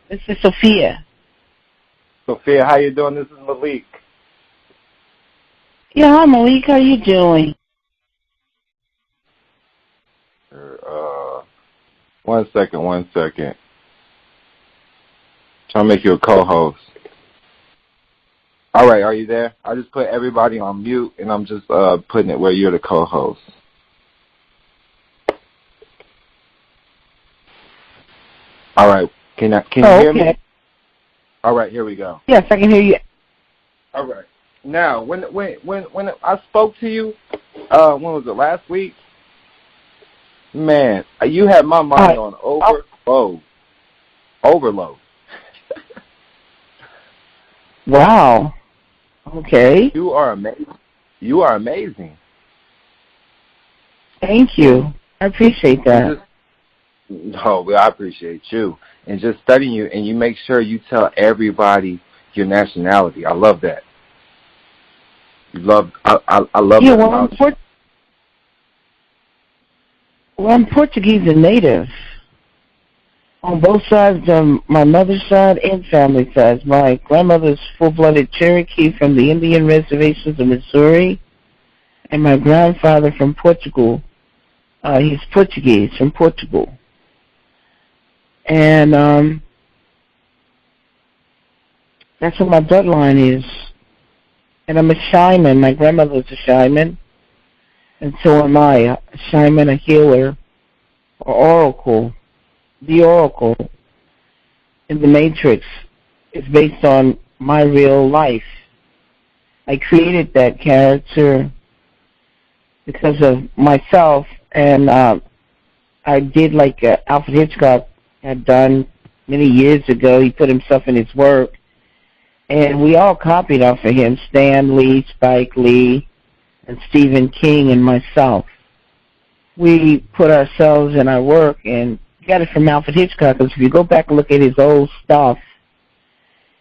This is Sophia. Sophia, how you doing? This is Malik. Yeah, hi, Malik. How you doing? One second. Trying to make you a co-host. All right, are you there? I just put everybody on mute, and I'm just putting it where you're the co-host. All right, can you hear me? All right, here we go. Yes, I can hear you. All right. Now, when I spoke to you, when was it, last week? Man, you had my mind on overload. Wow. Okay. You are amazing. Thank you. I appreciate that. I appreciate you. And just studying you, and you make sure you tell everybody your nationality. I love that. I love that. Well, I'm Portuguese and native on both sides, my mother's side and family side. My grandmother's full-blooded Cherokee from the Indian reservations of Missouri, and my grandfather from Portugal. He's Portuguese from Portugal. And that's what my bloodline is. And I'm a shaman. My grandmother's a shaman. And so am I, a shaman, a healer, or oracle. The oracle in the Matrix is based on my real life. I created that character because of myself, and I did like Alfred Hitchcock had done many years ago. He put himself in his work, and we all copied off of him, Stan Lee, Spike Lee, and Stephen King and myself. We put ourselves in our work and got it from Alfred Hitchcock, because if you go back and look at his old stuff,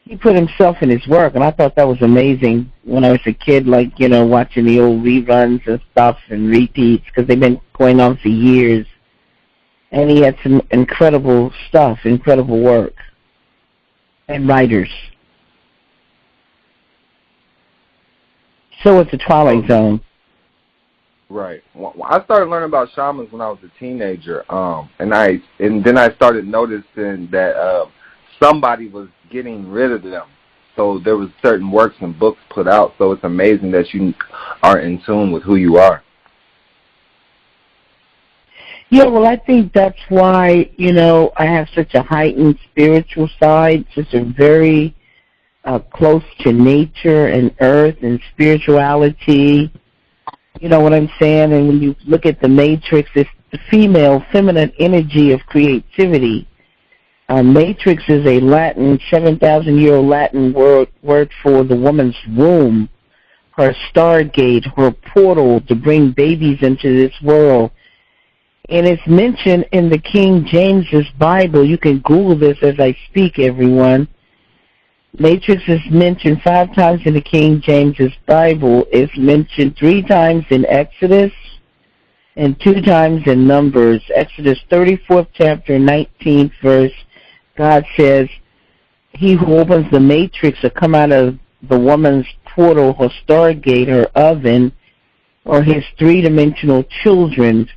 he put himself in his work, and I thought that was amazing when I was a kid, like, watching the old reruns and stuff and repeats, because they've been going on for years. And he had some incredible stuff, incredible work, and writers. So it's the Twilight Zone. Right. Well, I started learning about shamans when I was a teenager, and then I started noticing that somebody was getting rid of them. So there was certain works and books put out. So it's amazing that you are in tune with who you are. Yeah, well, I think that's why, I have such a heightened spiritual side, such a very close to nature and earth and spirituality. You know what I'm saying? And when you look at the Matrix, it's the female, feminine energy of creativity. Matrix is a Latin, 7,000-year-old Latin word for the woman's womb, her stargate, her portal to bring babies into this world. And it's mentioned in the King James's Bible. You can Google this as I speak, everyone. Matrix is mentioned 5 times in the King James's Bible. It's mentioned 3 times in Exodus and 2 times in Numbers. Exodus 34th chapter, 19th verse, God says, he who opens the matrix will come out of the woman's portal, her stargate, her oven, or his 3-dimensional children.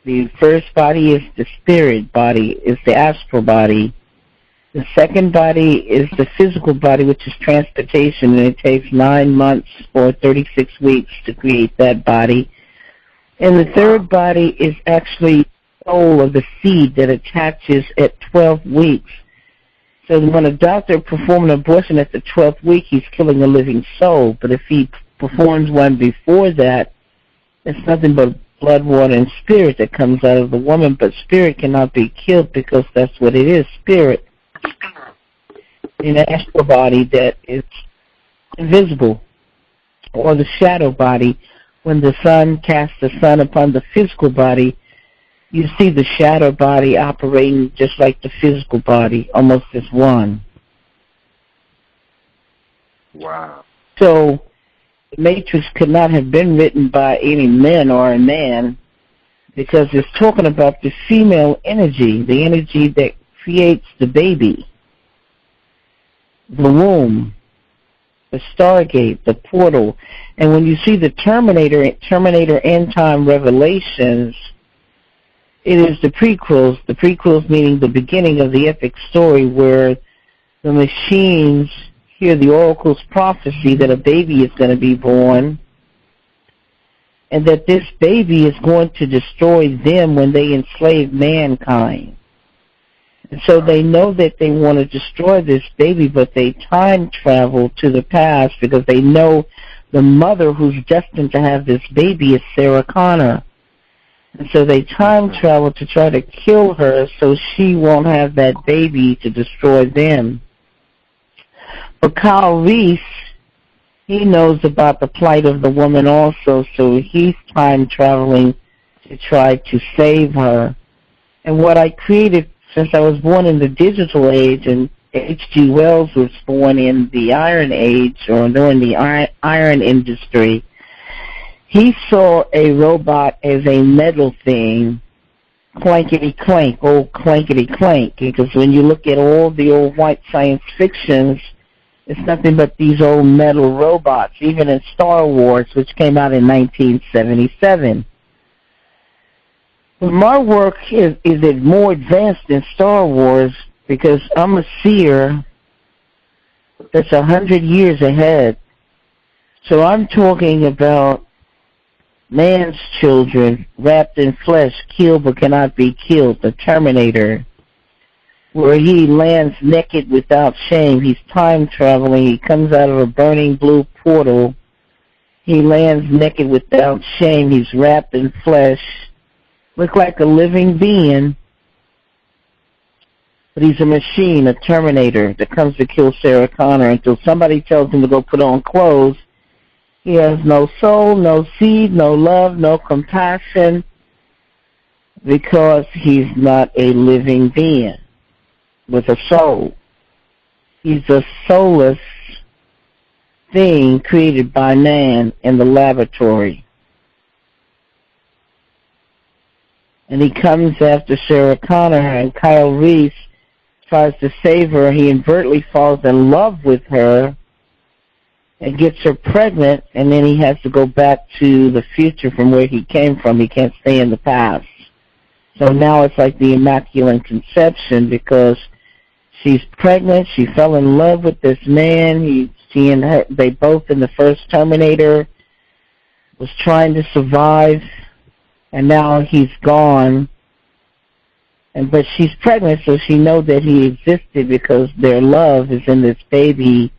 The first body is the spirit body, is the astral body. The second body is the physical body, which is transportation, and it takes 9 months or 36 weeks to create that body. And the third body is actually the soul of the seed that attaches at 12 weeks. So when a doctor performs an abortion at the 12th week, he's killing a living soul. But if he performs one before that, it's nothing but blood, water, and spirit that comes out of the woman. But spirit cannot be killed because that's what it is, spirit. In an astral body that is invisible, or the shadow body. When the sun casts the sun upon the physical body, you see the shadow body operating just like the physical body, almost as one. Wow. So the Matrix could not have been written by any men or a man, because it's talking about the female energy, the energy that creates the baby. the womb, the Stargate, the portal. And when you see the Terminator End Time Revelations, it is the prequels meaning the beginning of the epic story where the machines hear the oracle's prophecy that a baby is going to be born and that this baby is going to destroy them when they enslave mankind. And so they know that they want to destroy this baby, but they time travel to the past because they know the mother who's destined to have this baby is Sarah Connor. And so they time travel to try to kill her so she won't have that baby to destroy them. But Kyle Reese, he knows about the plight of the woman also, so he's time traveling to try to save her. And what I created, since I was born in the digital age and H.G. Wells was born in the Iron Age or during the iron industry, he saw a robot as a metal thing, clankety-clank, old clankety-clank, because when you look at all the old white science fictions, it's nothing but these old metal robots, even in Star Wars, which came out in 1977. But my work is more advanced than Star Wars because I'm a seer that's 100 years ahead. So I'm talking about man's children wrapped in flesh, killed but cannot be killed, the Terminator, where he lands naked without shame. He's time traveling. He comes out of a burning blue portal. He lands naked without shame. He's wrapped in flesh. Look like a living being, but he's a machine, a Terminator that comes to kill Sarah Connor until somebody tells him to go put on clothes. He has no soul, no seed, no love, no compassion, because he's not a living being with a soul. He's a soulless thing created by man in the laboratory. And he comes after Sarah Connor, and Kyle Reese tries to save her. He inadvertently falls in love with her and gets her pregnant, and then he has to go back to the future from where he came from. He can't stay in the past. So now it's like the Immaculate Conception because she's pregnant. She fell in love with this man. She and her, they both in the first Terminator was trying to survive. And now he's gone, but she's pregnant, so she knows that he existed because their love is in this baby,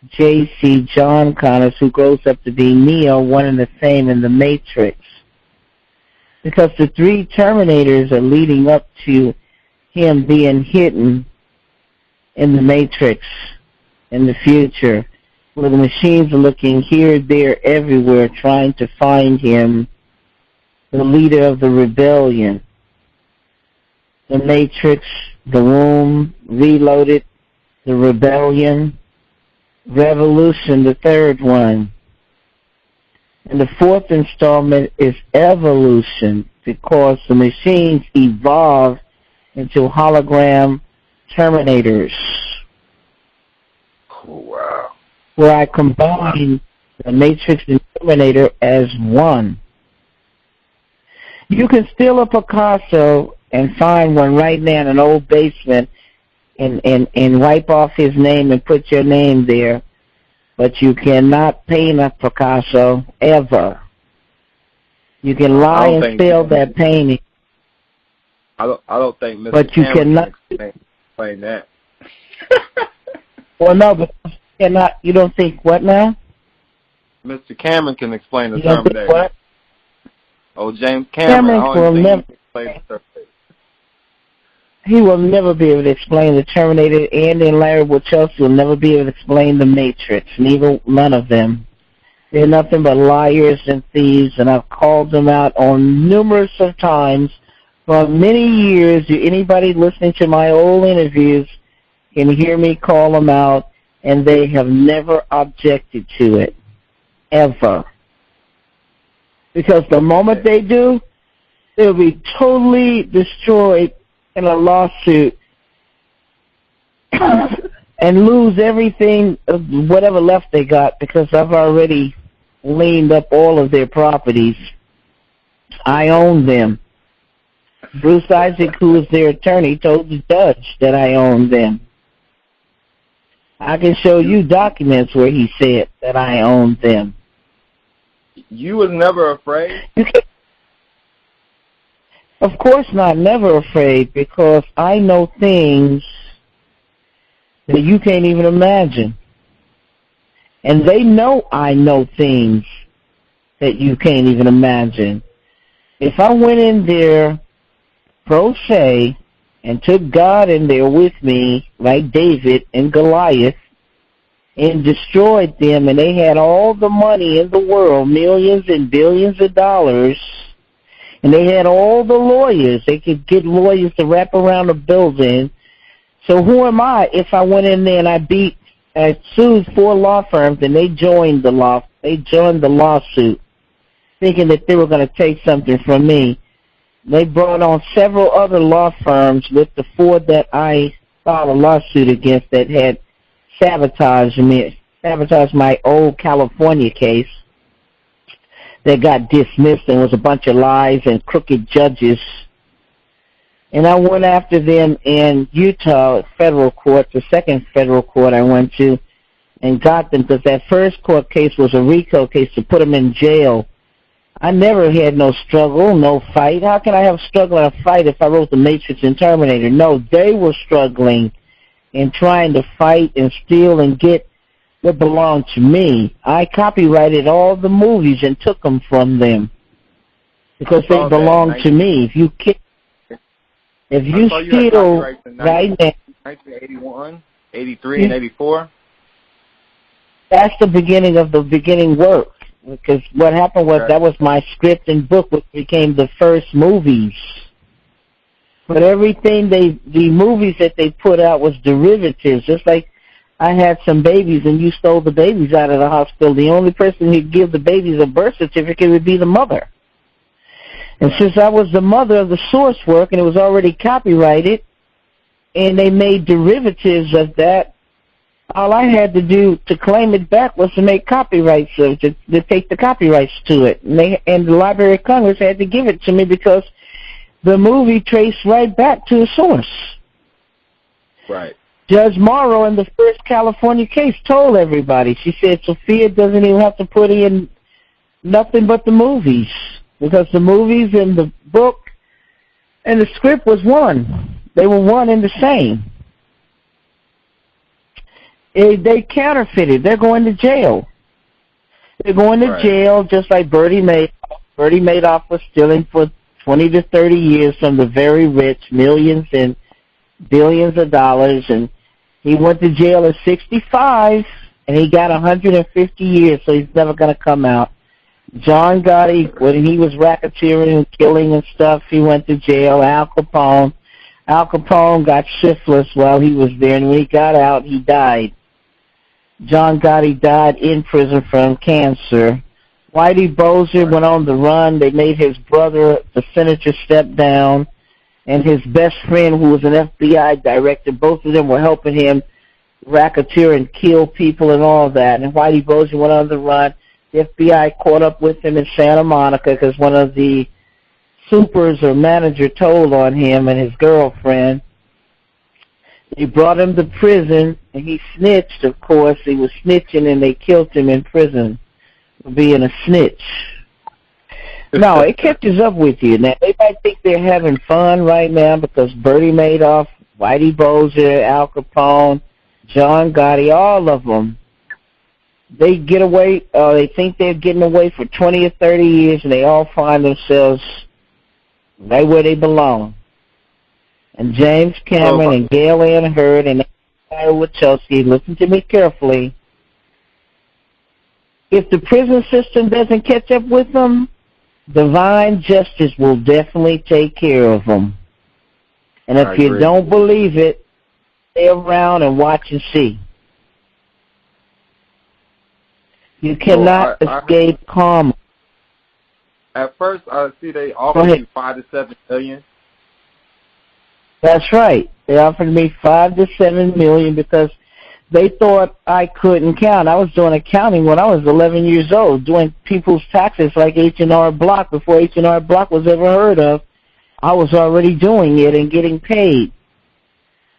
J.C. John Connors, who grows up to be Neo, one and the same in the Matrix. Because the three Terminators are leading up to him being hidden in the Matrix in the future, where the machines are looking here, there, everywhere, trying to find him, the leader of the rebellion. The Matrix, the womb, Reloaded, the rebellion, Revolution, the third one. And the fourth installment is Evolution, because the machines evolve into hologram Terminators. Oh, wow. Where I combine the Matrix and Terminator as one. You can steal a Picasso and find one right now in an old basement and wipe off his name and put your name there, but you cannot paint a Picasso ever. You can lie and steal that painting. I don't think Mr. But you Cameron can explain that. Well, no, but you cannot. You don't think what now? Mr. Cameron can explain the you don't Terminator. Think what? Oh, James Cameron will never explain the Terminator. He will never be able to explain the Terminator, and Larry Wachowski will never be able to explain the Matrix. None of them. They're nothing but liars and thieves, and I've called them out on numerous of times for many years. Anybody listening to my old interviews can hear me call them out, and they have never objected to it, ever. Because the moment they do, they'll be totally destroyed in a lawsuit. and lose everything, whatever left they got, because I've already leaned up all of their properties. I own them. Bruce Isaac, who was their attorney, told the judge that I own them. I can show you documents where he said that I own them. You was never afraid? Of course not, never afraid, because I know things that you can't even imagine. And they know I know things that you can't even imagine. If I went in there pro se and took God in there with me, like David and Goliath, and destroyed them, and they had all the money in the world, millions and billions of dollars, and they had all the lawyers. They could get lawyers to wrap around the building. So who am I if I went in there and I sued 4 law firms, and they joined the lawsuit, thinking that they were going to take something from me. They brought on several other law firms with the 4 that I filed a lawsuit against that had sabotaged my old California case that got dismissed, and was a bunch of lies and crooked judges. And I went after them in Utah federal court, the second federal court I went to, and got them, because that first court case was a RICO case to put them in jail. I never had no struggle, no fight. How can I have struggle and a fight if I wrote The Matrix and Terminator? No, they were struggling and trying to fight and steal and get what belonged to me. I copyrighted all the movies and took them from them because they belonged to me. If you steal right now, 1981, 83, and 84. That's the beginning of the beginning work. Because what happened was that was my script and book, which became the first movies. But everything the movies that they put out was derivatives. Just like I had some babies and you stole the babies out of the hospital. The only person who'd give the babies a birth certificate would be the mother. And since I was the mother of the source work and it was already copyrighted, and they made derivatives of that, all I had to do to claim it back was to make copyrights, to take the copyrights to it. And the Library of Congress had to give it to me because the movie traced right back to the source. Right. Judge Morrow in the first California case told everybody. She said Sophia doesn't even have to put in nothing but the movies, because the movies and the book and the script was one. They were one and the same. They counterfeited. They're going to jail. They're going to jail just like Bertie Madoff. Bertie Madoff was stealing for 20 to 30 years from the very rich, millions and billions of dollars, and he went to jail at 65, and he got 150 years, so he's never going to come out. John Gotti, when he was racketeering and killing and stuff, he went to jail. Al Capone got syphilis while he was there, and when he got out, he died. John Gotti died in prison from cancer. Whitey Bulger went on the run. They made his brother, the senator, step down, and his best friend, who was an FBI director, both of them were helping him racketeer and kill people and all that. And Whitey Bulger went on the run. The FBI caught up with him in Santa Monica because one of the supers or manager told on him and his girlfriend. They brought him to prison, and he snitched, of course. He was snitching, and they killed him in prison for being a snitch. No, it catches up with you. Now, they might think they're having fun right now because Bertie Madoff, Whitey Bulger, Al Capone, John Gotti, all of them, they get away, they think they're getting away for 20 or 30 years, and they all find themselves right where they belong. And James Cameron and Gail Ann Hurd and Wachowski, listen to me carefully. If the prison system doesn't catch up with them, divine justice will definitely take care of them. And if you don't believe it, stay around and watch and see. You cannot escape karma. At first, I see they offered you $5 to $7 million. That's right. They offered me $5 to $7 million because They thought I couldn't count. I was doing accounting when I was 11 years old, doing people's taxes like H&R Block. Before H&R Block was ever heard of, I was already doing it and getting paid.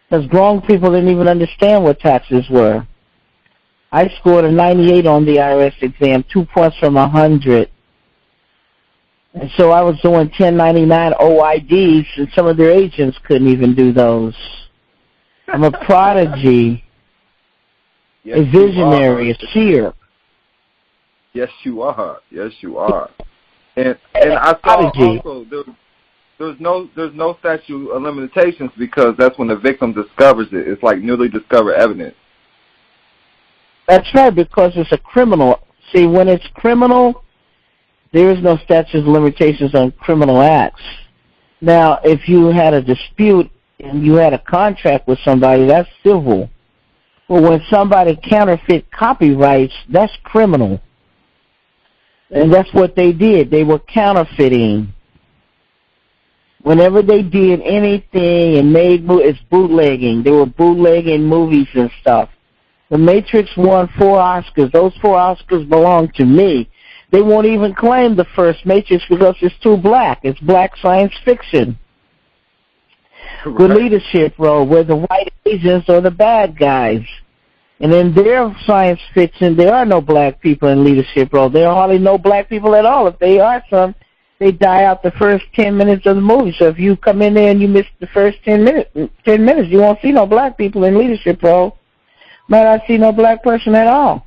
Because grown people didn't even understand what taxes were. I scored a 98 on the IRS exam, 2 points from 100. And so I was doing 1099 OIDs, and some of their agents couldn't even do those. I'm a prodigy, Yes, a visionary, a seer. Yes, you are. Yes, you are. And I saw also there's no statute of limitations because that's when the victim discovers it. It's like newly discovered evidence. That's right, because it's a criminal. See, when it's criminal, there is no statute of limitations on criminal acts. Now, if you had a dispute and you had a contract with somebody, that's civil. But when somebody counterfeit copyrights, that's criminal. And that's what they did. They were counterfeiting. Whenever they did anything and made it's bootlegging. They were bootlegging movies and stuff. The Matrix won 4 Oscars. Those 4 Oscars belong to me. They won't even claim the first Matrix because it's too black. It's black science fiction. Right. With leadership role, where the white agents are the bad guys. And in their science fiction, there are no black people in leadership role. There are hardly no black people at all. If they are some, they die out the first 10 minutes of the movie. So if you come in there and you miss the first 10 minutes, you won't see no black people in leadership role. Might not see no black person at all.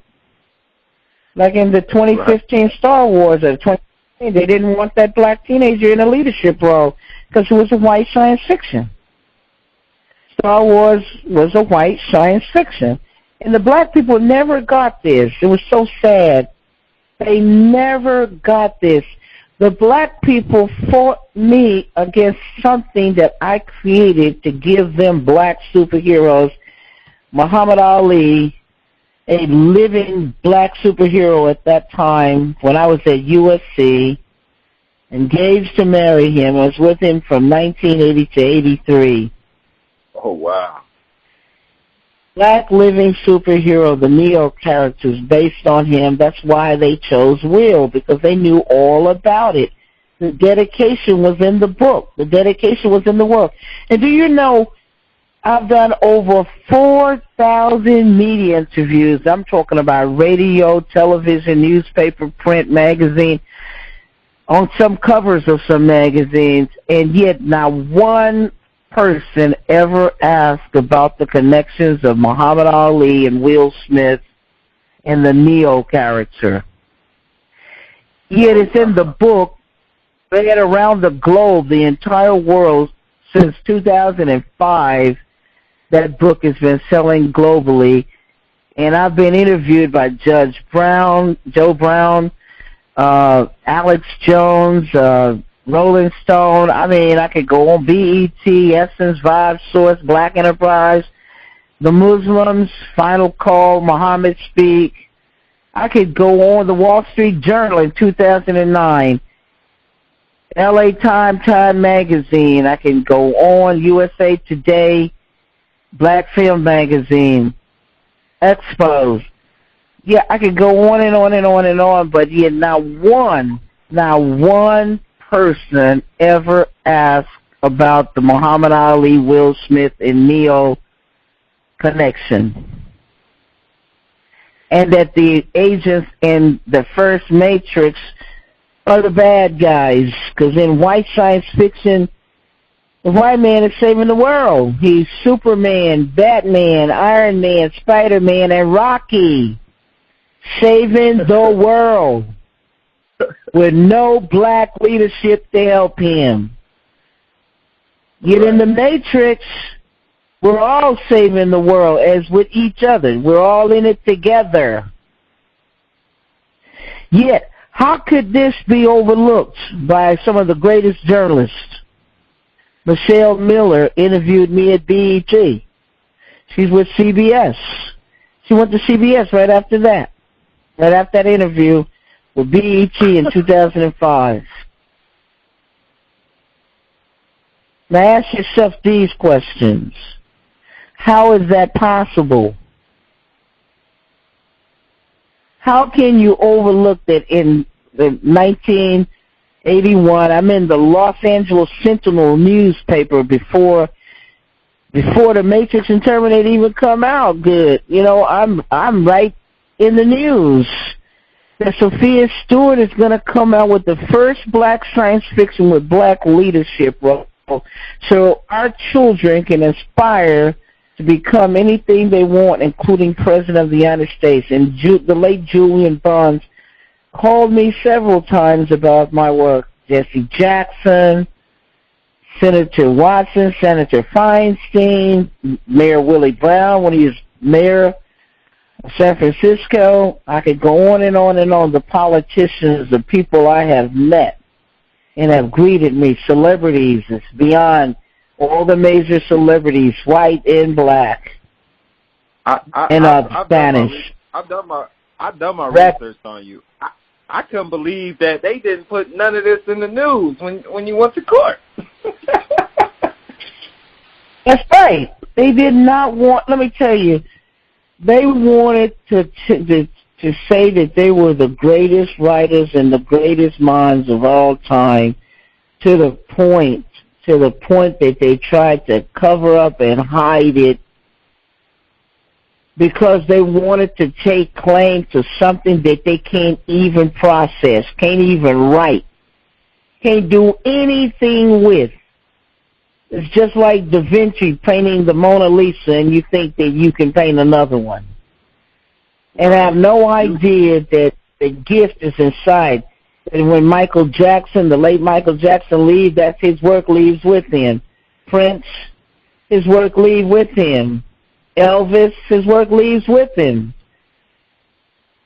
Like in the 2015 Star Wars or 2015, they didn't want that black teenager in a leadership role because it was a white science fiction. Star Wars was a white science fiction. And the black people never got this. It was so sad. They never got this. The black people fought me against something that I created to give them black superheroes. Muhammad Ali, a living black superhero at that time when I was at USC, engaged to marry him. I was with him from 1980 to 83. Oh, wow. Black living superhero, the Neo characters based on him. That's why they chose Will, because they knew all about it. The dedication was in the book. The dedication was in the work. And do you know, I've done over 4,000 media interviews. I'm talking about radio, television, newspaper, print, magazine, on some covers of some magazines, and yet not one person ever asked about the connections of Muhammad Ali and Will Smith and the Neo character. Yet it's in the book. They had around the globe, the entire world, since 2005, that book has been selling globally. And I've been interviewed by Judge Brown, Joe Brown, Alex Jones, Rolling Stone. I mean, I could go on BET, Essence, Vibe, Source, Black Enterprise, The Muslims, Final Call, Muhammad Speak. I could go on the Wall Street Journal in 2009, LA Time Magazine. I can go on USA Today, Black Film Magazine, Expos. Yeah, I could go on and on and on and on, but yet not one person ever asked about the Muhammad Ali, Will Smith, and Neo connection. And that the agents in the first Matrix are the bad guys. Because in white science fiction, the white man is saving the world. He's Superman, Batman, Iron Man, Spider-Man, and Rocky. Saving the world. With no black leadership to help him. Yet in the Matrix, we're all saving the world as with each other. We're all in it together. Yet, how could this be overlooked by some of the greatest journalists? Michelle Miller interviewed me at BET. She's with CBS. She went to CBS right after that. Right after that interview with BET in 2005. Now ask yourself these questions. How is that possible? How can you overlook that in the 1981, I'm in the Los Angeles Sentinel newspaper before the Matrix and Terminator even come out good. You know, I'm right in the news that Sophia Stewart is going to come out with the first black science fiction with black leadership role. So our children can aspire to become anything they want, including President of the United States. And the late Julian Barnes called me several times about my work. Jesse Jackson, Senator Watson, Senator Feinstein, Mayor Willie Brown when he was mayor of San Francisco. I could go on and on and on. The politicians, the people I have met and have greeted me, celebrities, it's beyond all the major celebrities, white and black, Spanish. I've done my research on you. I couldn't believe that they didn't put none of this in the news when you went to court. That's right. They did not want. Let me tell you, they wanted to say that they were the greatest writers and the greatest minds of all time, to the point that they tried to cover up and hide it because they wanted to take claim to something that they can't even process, can't even write, can't do anything with. It's just like Da Vinci painting the Mona Lisa and you think that you can paint another one. And I have no idea that the gift is inside. And when Michael Jackson, the late Michael Jackson, leaves, that's his work leaves with him. Prince, his work leaves with him. Elvis, his work leaves with him.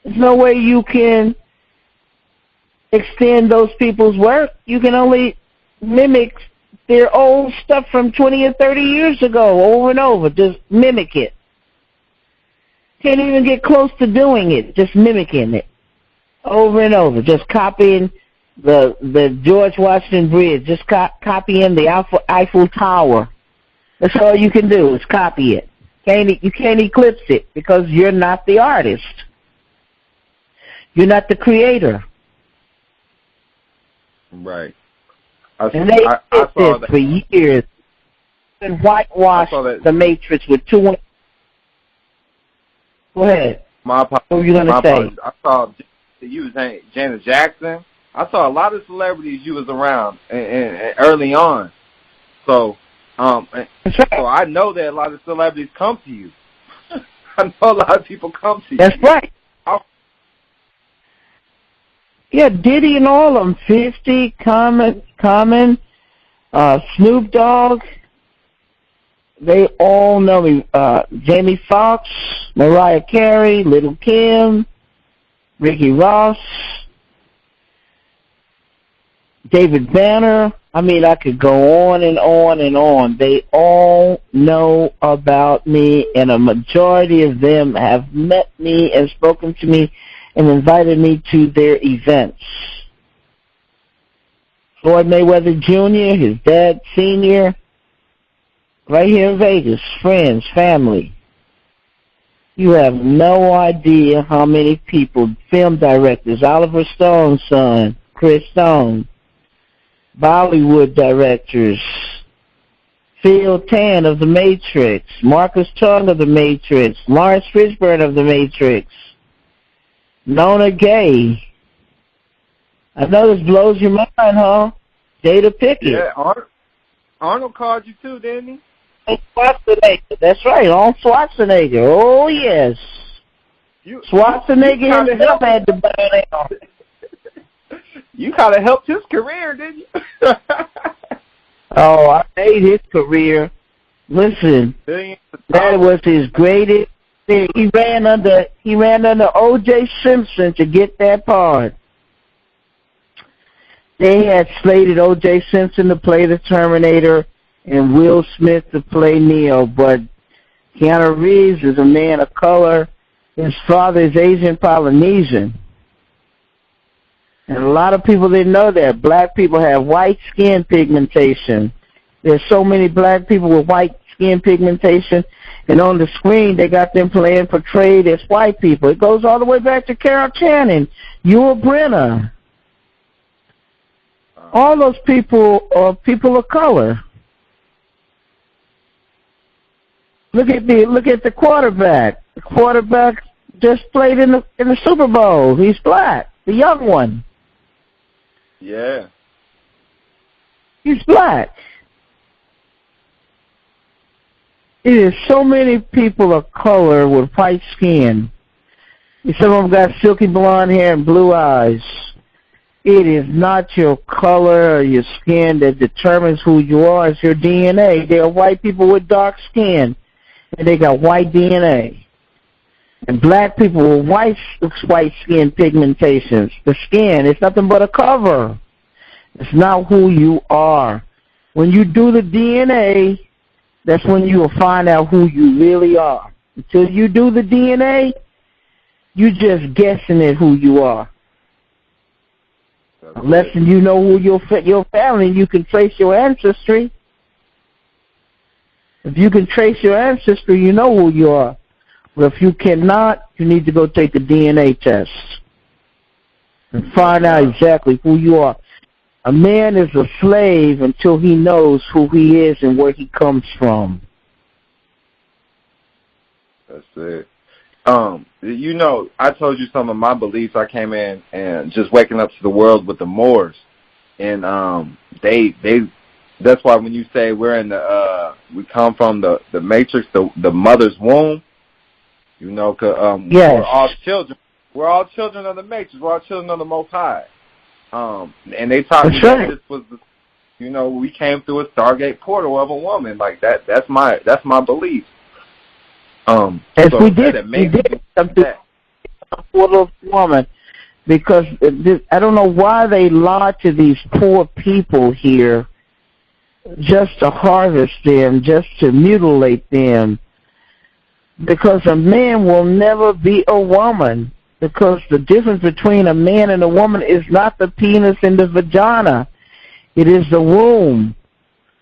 There's no way you can extend those people's work. You can only mimic their old stuff from 20 or 30 years ago over and over. Just mimic it. Can't even get close to doing it, just mimicking it. Over and over, just copying the George Washington Bridge, just copying the Eiffel Tower. That's all you can do is copy it. You can't eclipse it because you're not the artist. You're not the creator. Right. And they did this for years. And whitewashed the Matrix with two. Go ahead. What were you going to say? I saw you was Janet Jackson. I saw a lot of celebrities you was around and early on. So, so I know that a lot of celebrities come to you. I know a lot of people come to you. That's right. Yeah, Diddy and all of them. 50, Common, Snoop Dogg. They all know me. Jamie Foxx, Mariah Carey, Little Kim, Ricky Ross, David Banner. I mean, I could go on and on and on. They all know about me, and a majority of them have met me and spoken to me and invited me to their events. Floyd Mayweather Jr., his dad, Sr., right here in Vegas, friends, family. You have no idea how many people, film directors, Oliver Stone's son, Chris Stone, Bollywood directors, Phil Tan of The Matrix, Marcus Chung of The Matrix, Lawrence Fishburne of The Matrix, Nona Gay. I know this blows your mind, huh? Jada Pickett. Yeah, Arnold called you too, didn't he? Schwarzenegger. That's right, Arnold Schwarzenegger. Oh, yes. Schwarzenegger himself had to bow down. You kind of helped his career, didn't you? Oh, I made his career. Listen, that was his greatest thing. He ran under O.J. Simpson to get that part. They had slated O.J. Simpson to play the Terminator and Will Smith to play Neo, but Keanu Reeves is a man of color. His father is Asian Polynesian. And a lot of people didn't know that. Black people have white skin pigmentation. There's so many black people with white skin pigmentation, And on the screen, they got them portrayed as white people. It goes all the way back to Carol Channing, Yul Brynner. All those people are people of color. Look at the quarterback. The quarterback just played in the Super Bowl. He's black, the young one. Yeah. He's black. It is so many people of color with white skin. Some of them got silky blonde hair and blue eyes. It is not your color or your skin that determines who you are. It's your DNA. There are white people with dark skin, and they got white DNA. And black people with white skin pigmentations. The skin is nothing but a cover. It's not who you are. When you do the DNA, that's when you will find out who you really are. Until you do the DNA, you're just guessing at who you are. Unless you know who your family, you can trace your ancestry. If you can trace your ancestry, you know who you are. But if you cannot, you need to go take the DNA test and find out exactly who you are. A man is a slave until he knows who he is and where he comes from. That's it. You know, I told you some of my beliefs. I came in and just waking up to the world with the Moors, and that's why when you say we're in we come from the matrix, the mother's womb, you know, yes. We're all children of the matrix. We're all children of the Most High. And they taught me that this was, you know, we came through a Stargate portal of a woman. Like that's my belief. As we did something for a woman, because I don't know why they lie to these poor people here, just to harvest them, just to mutilate them. Because a man will never be a woman. Because the difference between a man and a woman is not the penis and the vagina. It is the womb.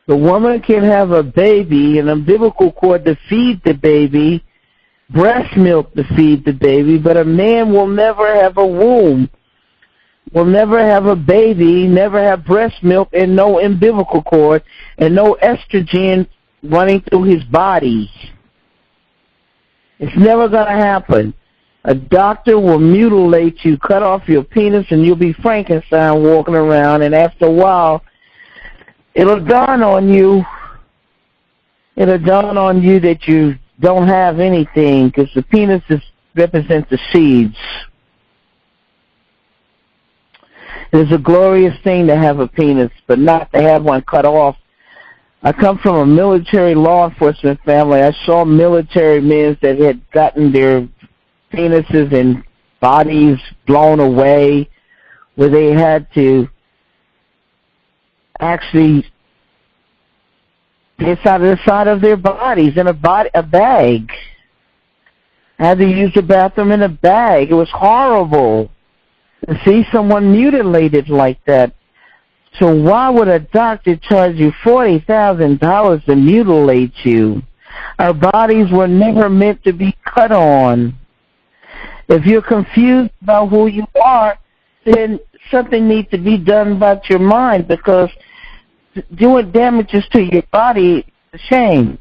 The woman can have a baby, an umbilical cord to feed the baby, breast milk to feed the baby, but a man will never have a womb, will never have a baby, never have breast milk, and no umbilical cord, and no estrogen running through his body. It's never going to happen. A doctor will mutilate you, cut off your penis, and you'll be Frankenstein walking around, and after a while, it'll dawn on you that you don't have anything, because the penis represents the seeds. It's a glorious thing to have a penis, but not to have one cut off. I come from a military law enforcement family. I saw military men that had gotten their penises and bodies blown away, where they had to actually piss out of the side of their bodies in a bag. I had to use the bathroom in a bag. It was horrible to see someone mutilated like that. So why would a doctor charge you $40,000 to mutilate you? Our bodies were never meant to be cut on. If you're confused about who you are, then something needs to be done about your mind, because doing damages to your body is a shame.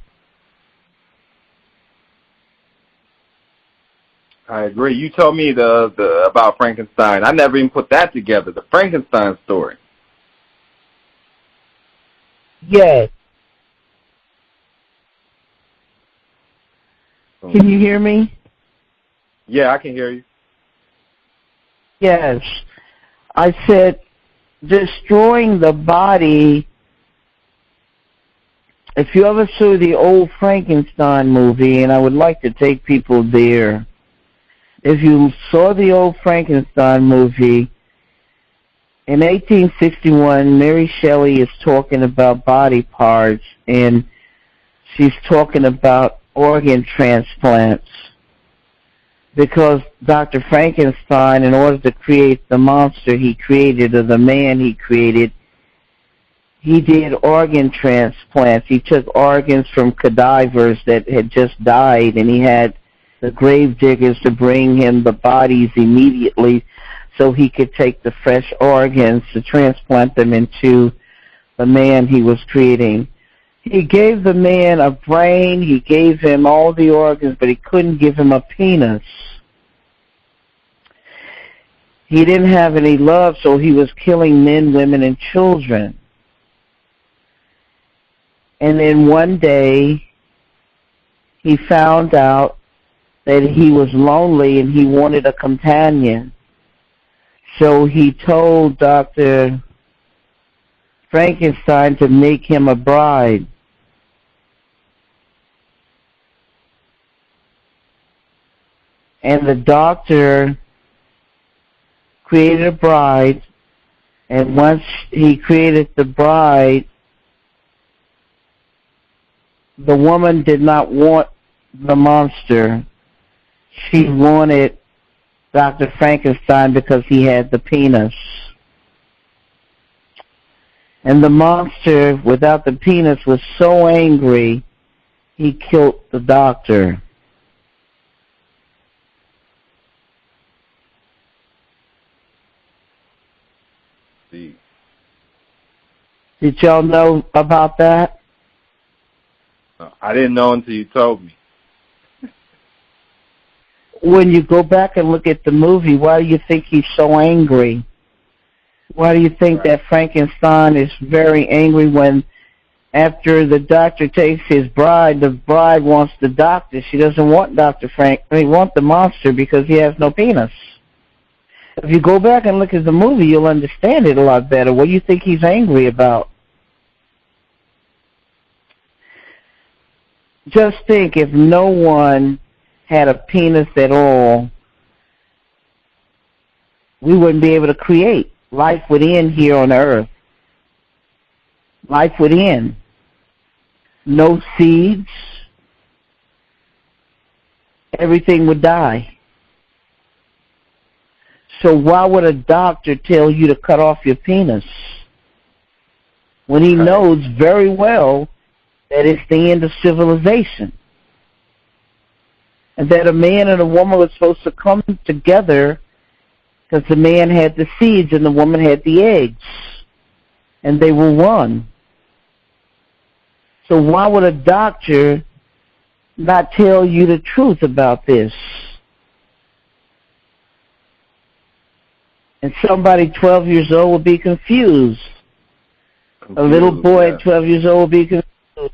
I agree. You told me the about Frankenstein. I never even put that together. The Frankenstein story. Yes. Can you hear me? Yeah, I can hear you. Yes. I said destroying the body. If you ever saw the old Frankenstein movie, and I would like to take people there, if you saw the old Frankenstein movie, in 1861, Mary Shelley is talking about body parts, and she's talking about organ transplants. Because Dr. Frankenstein, in order to create the monster he created, or the man he he did organ transplants. He took organs from cadavers that had just died, and he had the grave diggers to bring him the bodies immediately so he could take the fresh organs to transplant them into the man he was creating. He gave the man a brain, he gave him all the organs, but he couldn't give him a penis. He didn't have any love, so he was killing men, women, and children. And then one day, he found out that he was lonely and he wanted a companion. So he told Dr. Frankenstein to make him a bride. And the doctor created a bride, and once he created the bride, the woman did not want the monster. She wanted Dr. Frankenstein because he had the penis. And the monster, without the penis, was so angry, he killed the doctor. See. Did y'all know about that? No, I didn't know until you told me. When you go back and look at the movie, why do you think he's so angry? Why do you think that Frankenstein is very angry when after the doctor takes his bride, the bride wants the doctor? She doesn't want Dr. Frank. They want the monster because he has no penis. If you go back and look at the movie, you'll understand it a lot better. What do you think he's angry about? Just think, if no one had a penis at all, we wouldn't be able to create. Life would end here on Earth. Life would end. No seeds. Everything would die. So why would a doctor tell you to cut off your penis when he knows very well that it's the end of civilization? And that a man and a woman were supposed to come together because the man had the seeds and the woman had the eggs. And they were one. So why would a doctor not tell you the truth about this? And somebody 12 years old will be confused. A little boy at 12 years old will be confused.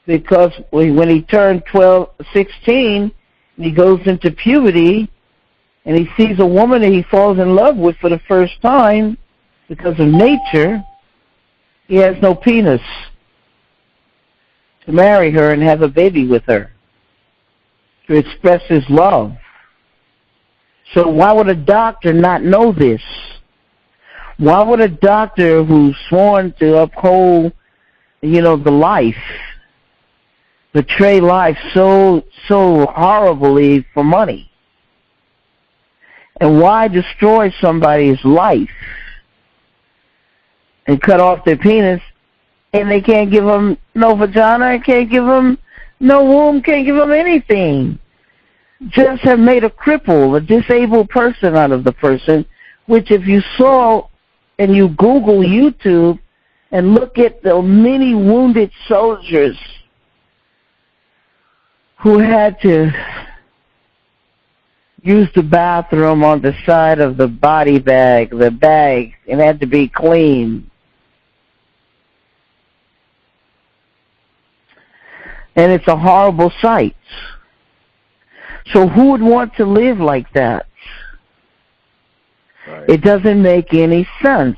Because when he turned 16, and he goes into puberty, and he sees a woman that he falls in love with for the first time, because of nature, he has no penis to marry her and have a baby with her, to express his love. So why would a doctor not know this? Why would a doctor who's sworn to uphold, the life, betray life so horribly for money? And why destroy somebody's life and cut off their penis, and they can't give them no vagina, can't give them no womb, can't give them anything? Just have made a cripple, a disabled person out of the person, which if you saw and you Google YouTube and look at the many wounded soldiers who had to use the bathroom on the side of the body bag, and had to be clean. And it's a horrible sight. So who would want to live like that? Right. It doesn't make any sense.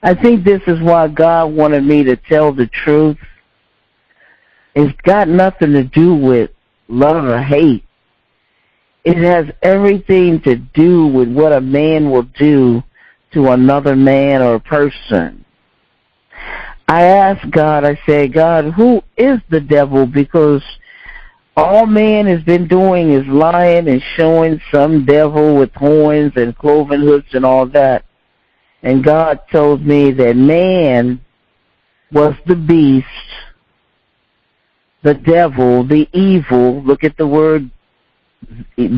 I think this is why God wanted me to tell the truth. It's got nothing to do with love or hate. It has everything to do with what a man will do to another man or person. I asked God, I said, God, who is the devil? Because all man has been doing is lying and showing some devil with horns and cloven hooves and all that. and God told me that man was the beast, the devil, the evil. Look at the word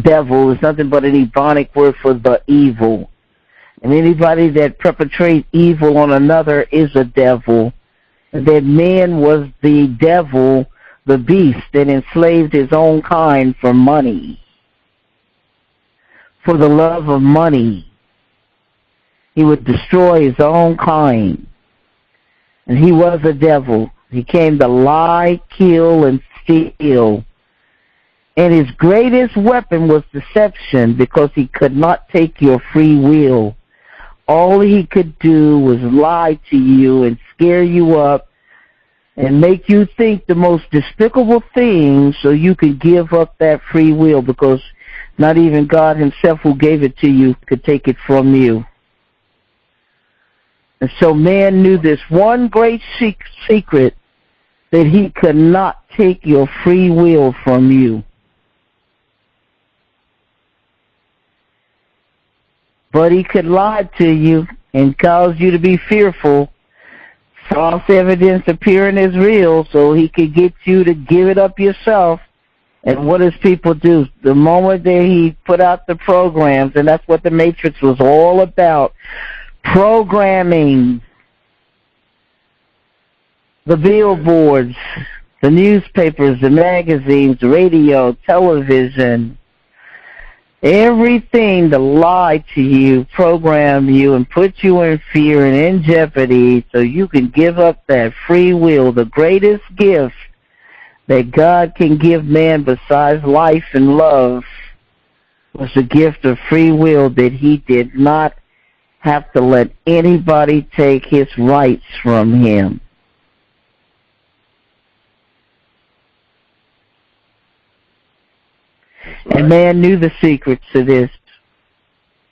devil. It's nothing but an Ebonic word for the evil. And anybody that perpetrates evil on another is a devil. And that man was the devil, the beast that enslaved his own kind for money, for the love of money. He would destroy his own kind. And he was a devil. He came to lie, kill, and steal. And his greatest weapon was deception, because he could not take your free will. All he could do was lie to you and scare you up and make you think the most despicable things so you could give up that free will, because not even God himself, who gave it to you, could take it from you. And so man knew this one great secret, that he could not take your free will from you. But he could lie to you and cause you to be fearful. False evidence appearing as real, so he could get you to give it up yourself. And what does people do? The moment that he put out the programs, and that's what the Matrix was all about, programming, the billboards, the newspapers, the magazines, radio, television, everything to lie to you, program you, and put you in fear and in jeopardy so you can give up that free will, the greatest gift that God can give man besides life and love, was the gift of free will, that he did not have to let anybody take his rights from him. Right. And man knew the secrets to this.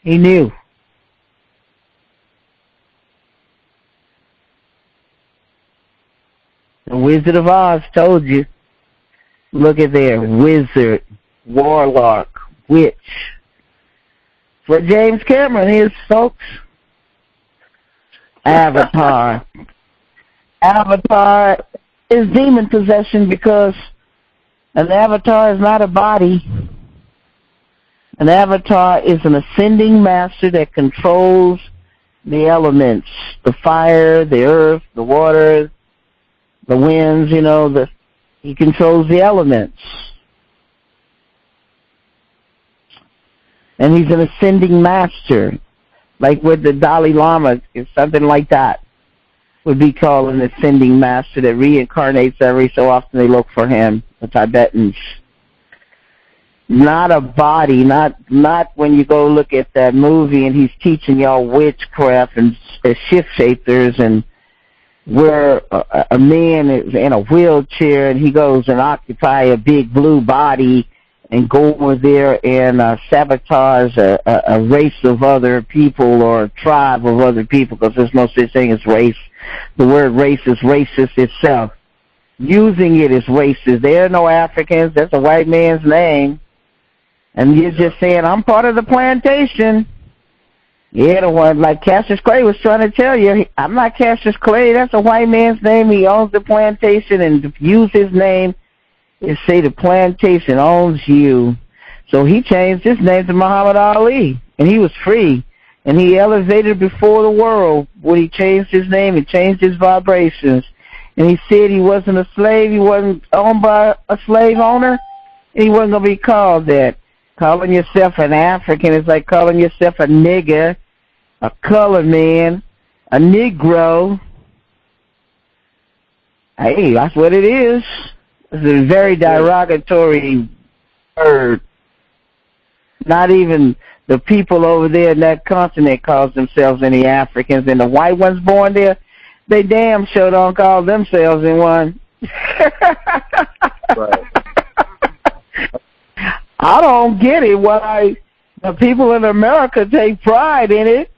He knew. The Wizard of Oz told you. Look at there. Wizard, warlock, witch. For James Cameron, his folks. Avatar. Avatar is demon possession, because an avatar is not a body. An avatar is an ascending master that controls the elements, the fire, the earth, the water, the winds, he controls the elements. And he's an ascending master, like with the Dalai Lama, if something like that would be called an ascending master that reincarnates every so often. They look for him, the Tibetans. Not a body, not when you go look at that movie and he's teaching y'all witchcraft and shift shapers, and where a man is in a wheelchair and he goes and occupy a big blue body and go over there and sabotage a race of other people, or a tribe of other people, because there's no such thing as race. The word race is racist itself. Using it as racist. There are no Africans. That's a white man's name. And you're just saying, I'm part of the plantation. Yeah, the one, like Cassius Clay was trying to tell you, I'm not Cassius Clay. That's a white man's name. He owns the plantation, and to use his name is say the plantation owns you. So he changed his name to Muhammad Ali, and he was free. And he elevated before the world when he changed his name and changed his vibrations. And he said he wasn't a slave, he wasn't owned by a slave owner, and he wasn't going to be called that. Calling yourself an African is like calling yourself a nigger, a colored man, a Negro. Hey, that's what it is. It's a very derogatory word. Not even the people over there in that continent calls themselves any Africans, and the white ones born there, they damn sure don't call themselves in one. Right. I don't get it why the people in America take pride in it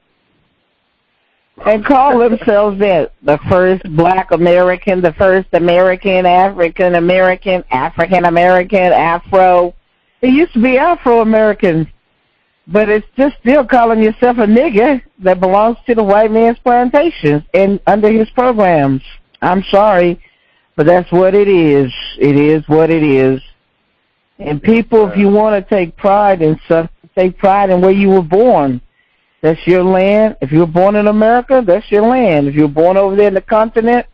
and call themselves that. The first black American, the first American, African American, African American, Afro. It used to be Afro American. But it's just still calling yourself a nigger that belongs to the white man's plantations and under his programs. I'm sorry, but that's what it is. It is what it is. And people, if you want to take pride in something, take pride in where you were born. That's your land. If you were born in America, that's your land. If you were born over there in the continent,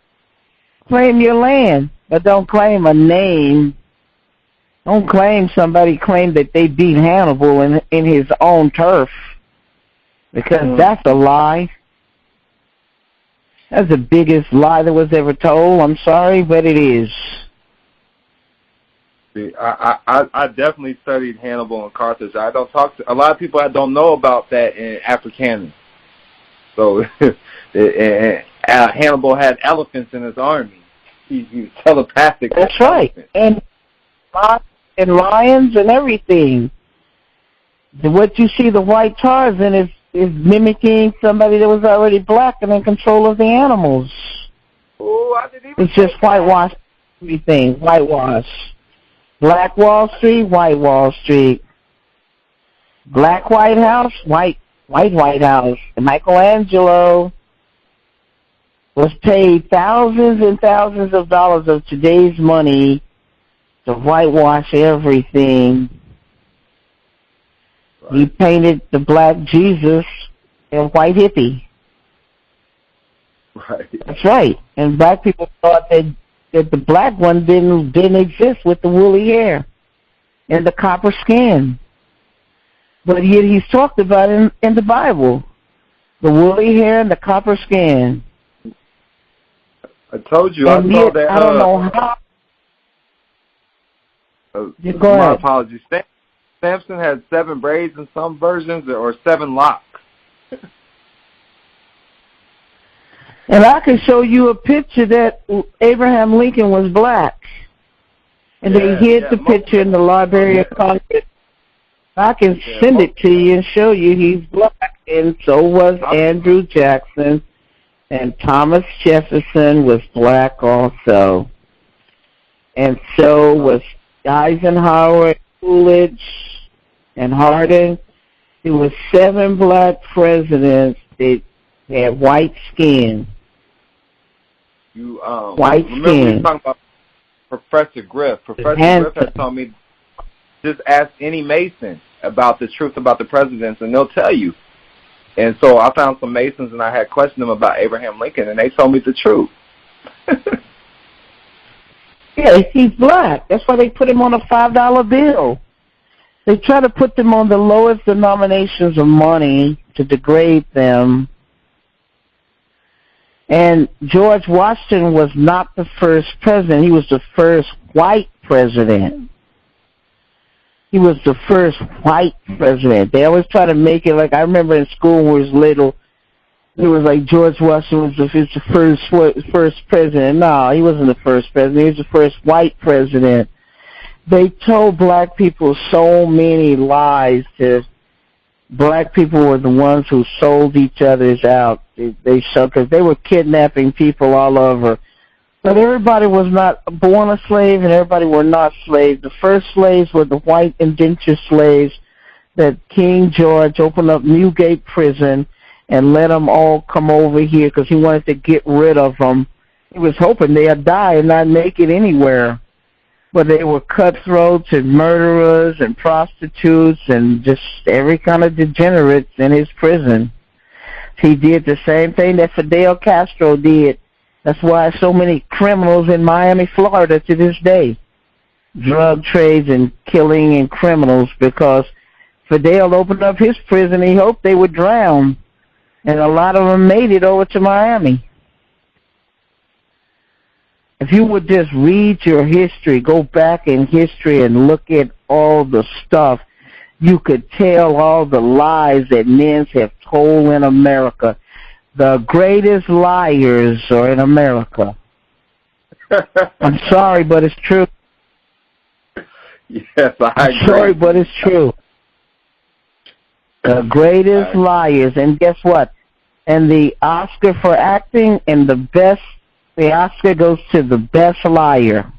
claim your land. But don't claim a name. Don't claim somebody claimed that they beat Hannibal in his own turf. Because that's a lie. That's the biggest lie that was ever told. I'm sorry, but it is. See, I definitely studied Hannibal and Carthage. I don't talk to a lot of people. I don't know about that in Afrikaans. So, Hannibal had elephants in his army. He was telepathic. That's right, and lions and everything. What you see the white Tarzan is mimicking somebody that was already black and in control of the animals. Oh, I didn't even. It's just whitewash everything. Whitewash. Black Wall Street, white Wall Street. Black White House, white White House. And Michelangelo was paid thousands and thousands of dollars of today's money to whitewash everything. Right. He painted the black Jesus and white hippie. Right. That's right. And black people thought that the black one didn't exist with the woolly hair and the copper skin. But yet he's talked about it in the Bible. The woolly hair and the copper skin. I told you, and I saw that. I don't know how. Go ahead. My apologies. Samson had 7 braids in some versions, or 7 locks. And I can show you a picture that Abraham Lincoln was black. And they hid the picture in the Library of Congress. I can send it to you and show you he's black. And so was Andrew Jackson. And Thomas Jefferson was black also. And so was Eisenhower, Coolidge, and Harding. There were 7 black presidents that had white skin. White skin. Remember we were talking about Professor Griff. Professor Griff has told me, just ask any Mason about the truth about the presidents, and they'll tell you. And so I found some Masons, and I had questioned them about Abraham Lincoln, and they told me the truth. Yeah, he's black. That's why they put him on a $5 bill. They try to put them on the lowest denominations of money to degrade them. And George Washington was not the first president. He was the first white president. He was the first white president. They always try to make it like, I remember in school when I was little, it was like George Washington was the first president. No, he wasn't the first president. He was the first white president. They told black people so many lies. Black people were the ones who sold each other's out. Because they were kidnapping people all over. But everybody was not born a slave, and everybody were not slaves. The first slaves were the white indentured slaves that King George opened up Newgate Prison and let them all come over here because he wanted to get rid of them. He was hoping they'd die and not make it anywhere. But they were cutthroats and murderers and prostitutes and just every kind of degenerates in his prison. He did the same thing that Fidel Castro did. That's why so many criminals in Miami, Florida to this day. Drug trades and killing and criminals, because Fidel opened up his prison. He hoped they would drown. And a lot of them made it over to Miami. If you would just read your history, go back in history and look at all the stuff, you could tell all the lies that men have told in America. The greatest liars are in America. I'm sorry, but it's true. Yes, I agree. I'm sorry, but it's true. The greatest liars. And guess what? And the Oscar for acting and the Oscar goes to the best liar.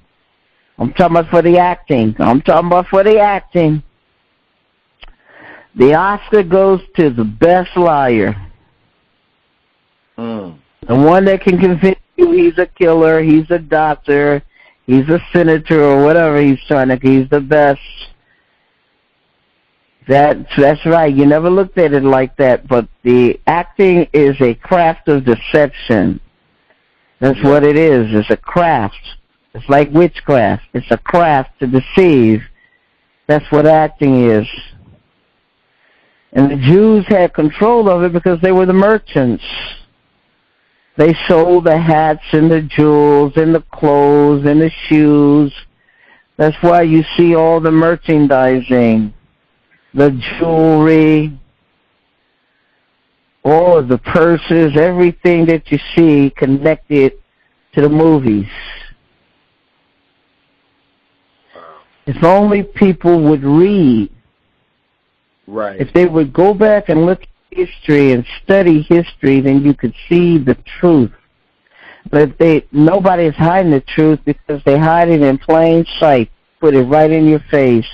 I'm talking about for the acting. The Oscar goes to the best liar. The one that can convince you he's a killer, he's a doctor, he's a senator, or whatever he's he's the best. That's right. You never looked at it like that, but the acting is a craft of deception. That's what it is. It's a craft. It's like witchcraft. It's a craft to deceive. That's what acting is. And the Jews had control of it because they were the merchants. They sold the hats and the jewels and the clothes and the shoes. That's why you see all the merchandising, the jewelry, all of the purses, everything that you see connected to the movies. If only people would read. Right. If they would go back and look at history and study history, then you could see the truth. But nobody is hiding the truth because they hide it in plain sight. Put it right in your face.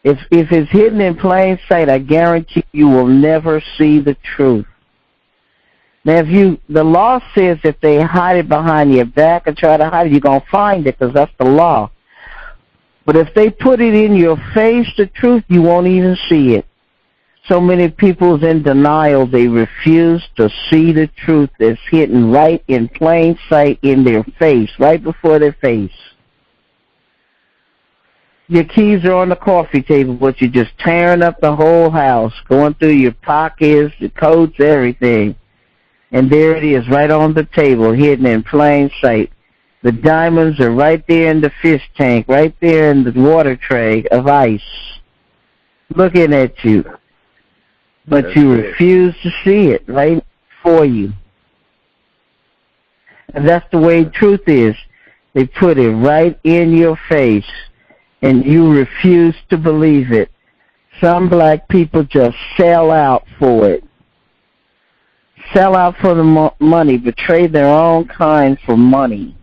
If it's hidden in plain sight, I guarantee you will never see the truth. Now, the law says if they hide it behind your back and try to hide it, you're going to find it because that's the law. But if they put it in your face, the truth, you won't even see it. So many people's in denial, they refuse to see the truth that's hidden right in plain sight in their face, right before their face. Your keys are on the coffee table, but you're just tearing up the whole house, going through your pockets, your coats, everything. And there it is, right on the table, hidden in plain sight. The diamonds are right there in the fish tank, right there in the water tray of ice, looking at you. But you refuse to see it right for you. And that's the way truth is. They put it right in your face, and you refuse to believe it. Some black people just sell out for it. Sell out for the money, betray their own kind for money.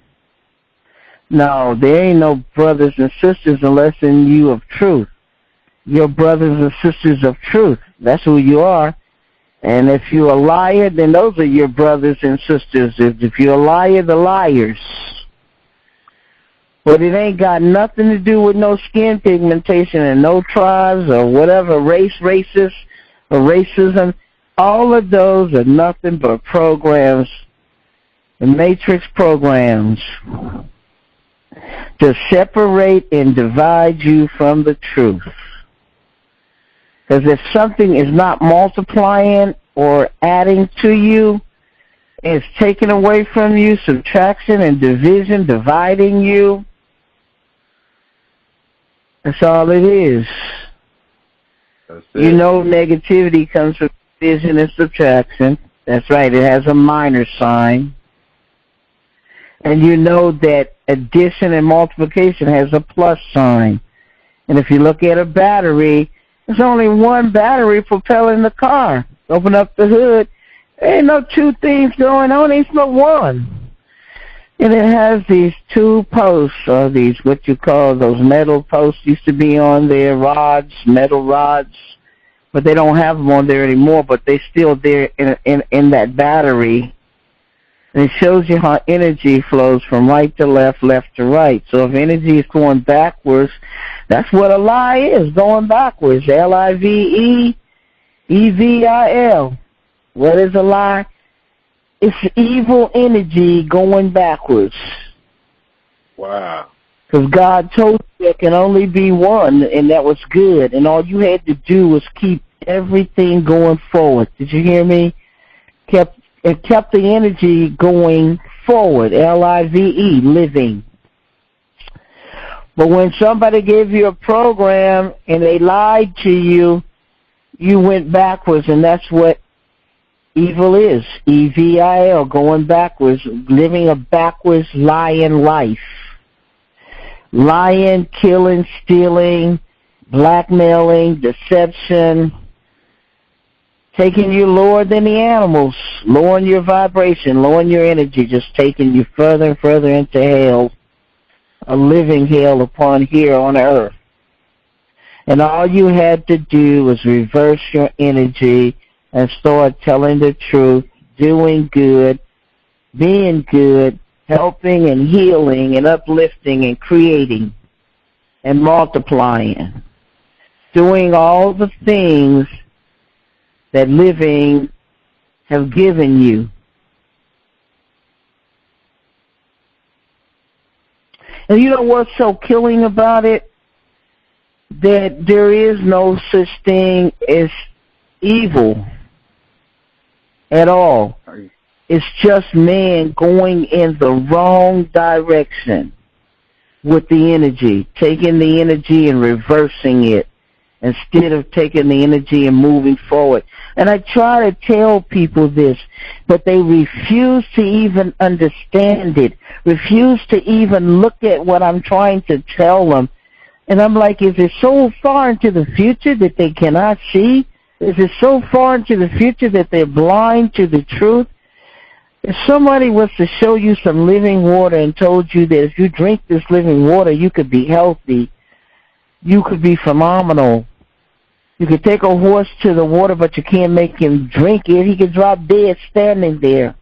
No, there ain't no brothers and sisters unless in you of truth. You're brothers and sisters of truth. That's who you are. And if you're a liar, then those are your brothers and sisters. If you're a liar, the liars. But it ain't got nothing to do with no skin pigmentation and no tribes or whatever, racist or racism. All of those are nothing but programs, the matrix programs, to separate and divide you from the truth. Because if something is not multiplying or adding to you, it's taking away from you, subtraction and division, dividing you. That's all it is. That's it. You know negativity comes from division and subtraction. That's right, it has a minor sign. And you know that addition and multiplication has a plus sign. And if you look at a battery, there's only one battery propelling the car. Open up the hood, there ain't no two things going on, it's no one. And it has these two posts, or these, what you call those metal posts, used to be on there, rods, metal rods. But they don't have them on there anymore, but they're still there in that battery. And it shows you how energy flows from right to left, left to right. So if energy is going backwards, that's what a lie is, going backwards. L-I-V-E, E-V-I-L. What is a lie? It's evil energy going backwards. Wow. Because God told you there can only be one, and that was good. And all you had to do was keep everything going forward. Did you hear me? It kept the energy going forward, L-I-V-E, living. But when somebody gave you a program and they lied to you, you went backwards, and that's what evil is, E-V-I-L, going backwards, living a backwards lying life. Lying, killing, stealing, blackmailing, deception, taking you lower than the animals, lowering your vibration, lowering your energy, just taking you further and further into hell, a living hell upon here on earth. And all you had to do was reverse your energy and start telling the truth, doing good, being good, helping and healing and uplifting and creating and multiplying. Doing all the things that living have given you. And you know what's so killing about it? That there is no such thing as evil at all. It's just man going in the wrong direction with the energy, taking the energy and reversing it instead of taking the energy and moving forward. And I try to tell people this, but they refuse to even understand it, refuse to even look at what I'm trying to tell them. And I'm like, is it so far into the future that they cannot see? Is it so far into the future that they're blind to the truth? If somebody was to show you some living water and told you that if you drink this living water, you could be healthy, you could be phenomenal. You could take a horse to the water, but you can't make him drink it. He could drop dead standing there.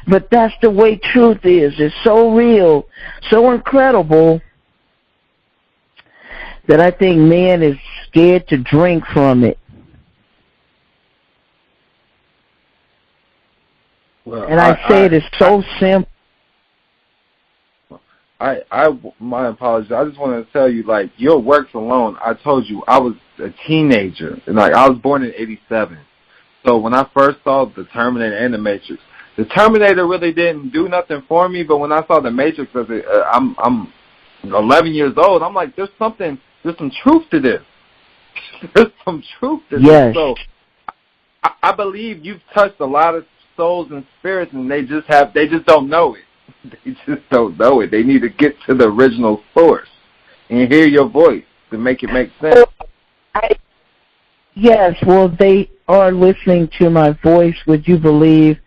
But that's the way truth is. It's so real, so incredible, that I think man is scared to drink from it. Well, and I say it is so simple. My apologies. I just want to tell you, like, your works alone, I told you I was a teenager. And, like, I was born in 87. So when I first saw the Terminator and the Matrix, the Terminator really didn't do nothing for me, but when I saw the Matrix, I'm 11 years old, I'm like, there's some truth to this. There's some truth to yes. this. So I believe you've touched a lot of souls and spirits, and they just don't know it. They just don't know it. They need to get to the original source and hear your voice to make it make sense. Yes, well, they are listening to my voice. Would you believe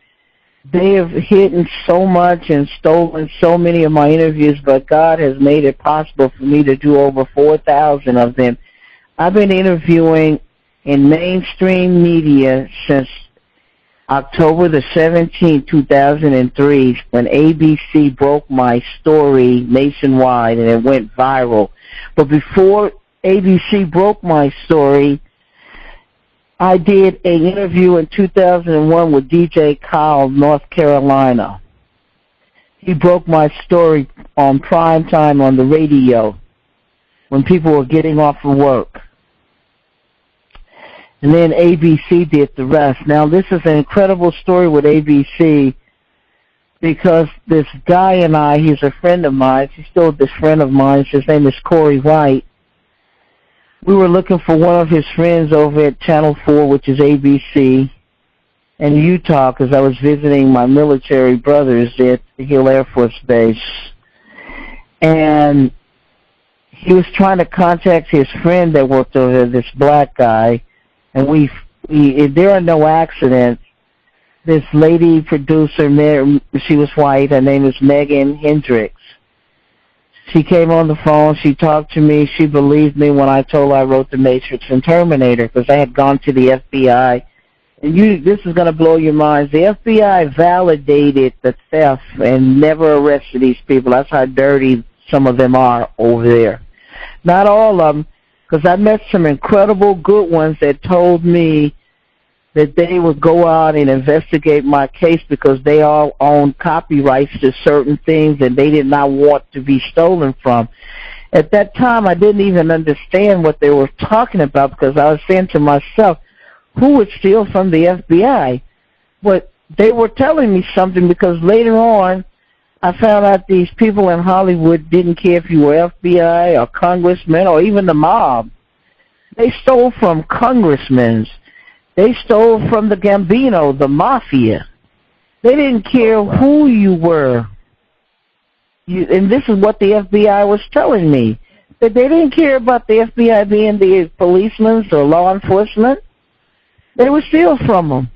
they have hidden so much and stolen so many of my interviews, but God has made it possible for me to do over 4,000 of them. I've been interviewing in mainstream media since October the 17th, 2003, when ABC broke my story nationwide and it went viral. But before ABC broke my story, I did an interview in 2001 with DJ Kyle, North Carolina. He broke my story on prime time on the radio when people were getting off of work. And then ABC did the rest. Now, this is an incredible story with ABC because this guy and I, he's a friend of mine. He's still this friend of mine. His name is Corey White. We were looking for one of his friends over at Channel 4, which is ABC, in Utah, because I was visiting my military brothers at the Hill Air Force Base. And he was trying to contact his friend that worked over there, this black guy. And there are no accidents. This lady producer, she was white. Her name is Megan Hendricks. She came on the phone. She talked to me. She believed me when I told her I wrote The Matrix and Terminator because I had gone to the FBI. And this is going to blow your minds. The FBI validated the theft and never arrested these people. That's how dirty some of them are over there. Not all of them. Because I met some incredible good ones that told me that they would go out and investigate my case because they all own copyrights to certain things and they did not want to be stolen from. At that time, I didn't even understand what they were talking about because I was saying to myself, who would steal from the FBI? But they were telling me something because later on, I found out these people in Hollywood didn't care if you were FBI or congressmen or even the mob. They stole from congressmen. They stole from the Gambino, the mafia. They didn't care who you were. And this is what the FBI was telling me, that they didn't care about the FBI being the policemen or law enforcement. They would steal from them.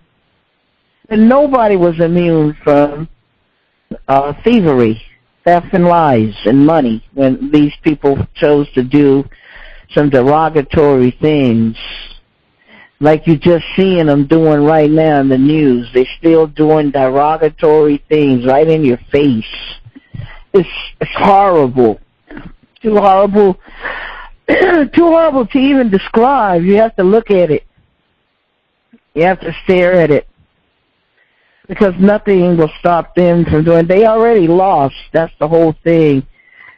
And nobody was immune from thievery, theft and lies and money when these people chose to do some derogatory things, like you're just seeing them doing right now in the news. They're still doing derogatory things right in your face. It's horrible. Too horrible. Too horrible to even describe. You have to look at it. You have to stare at it. Because nothing will stop them from doing. They already lost. That's the whole thing.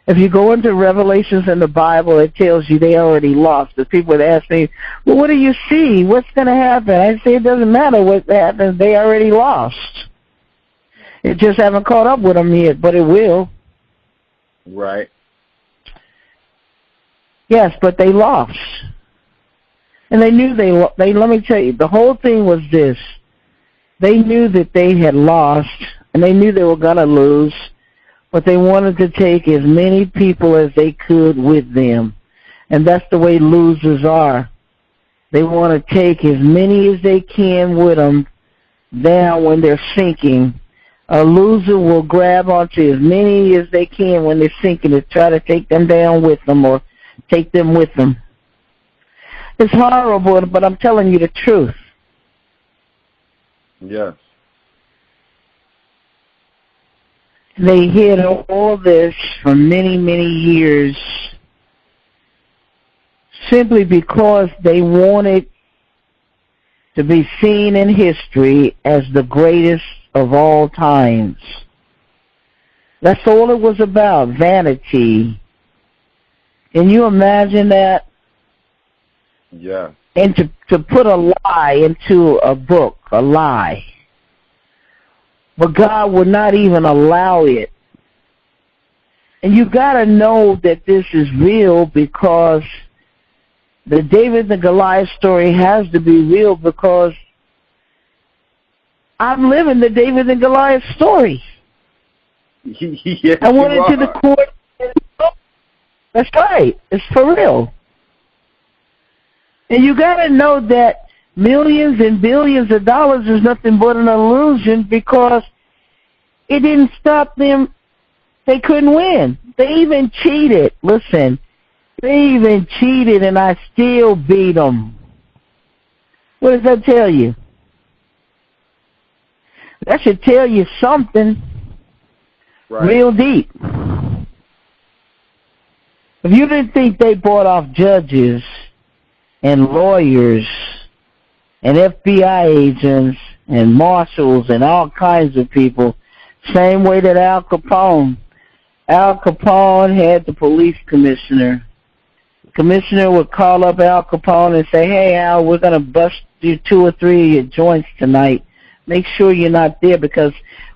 If you go into Revelations in the Bible, it tells you they already lost. The people would ask me, well, what do you see? What's going to happen? I say it doesn't matter what happens. They already lost. It just haven't caught up with them yet, but it will. Right. Yes, but they lost. And they knew let me tell you, the whole thing was this. They knew that they had lost, and they knew they were going to lose, but they wanted to take as many people as they could with them. And that's the way losers are. They want to take as many as they can with them down when they're sinking. A loser will grab onto as many as they can when they're sinking to try to take them down with them or take them with them. It's horrible, but I'm telling you the truth. Yes. They hid all this for many, many years simply because they wanted to be seen in history as the greatest of all times. That's all it was about, vanity. Can you imagine that? Yeah. And to put a lie into a book, a lie. But God would not even allow it. And you got to know that this is real, because the David and Goliath story has to be real, because I'm living the David and Goliath story. Yes, I went into the court. That's right. It's for real. And you got to know that millions and billions of dollars is nothing but an illusion, because it didn't stop them. They couldn't win. They even cheated. Listen, they even cheated, and I still beat them. What does that tell you? That should tell you something real deep. If you didn't think they bought off judges and lawyers and FBI agents and marshals and all kinds of people, same way that Al Capone had the police commissioner. The commissioner would call up Al Capone and say, hey, Al, we're going to bust you 2 or 3 of your joints tonight. Make sure you're not there, because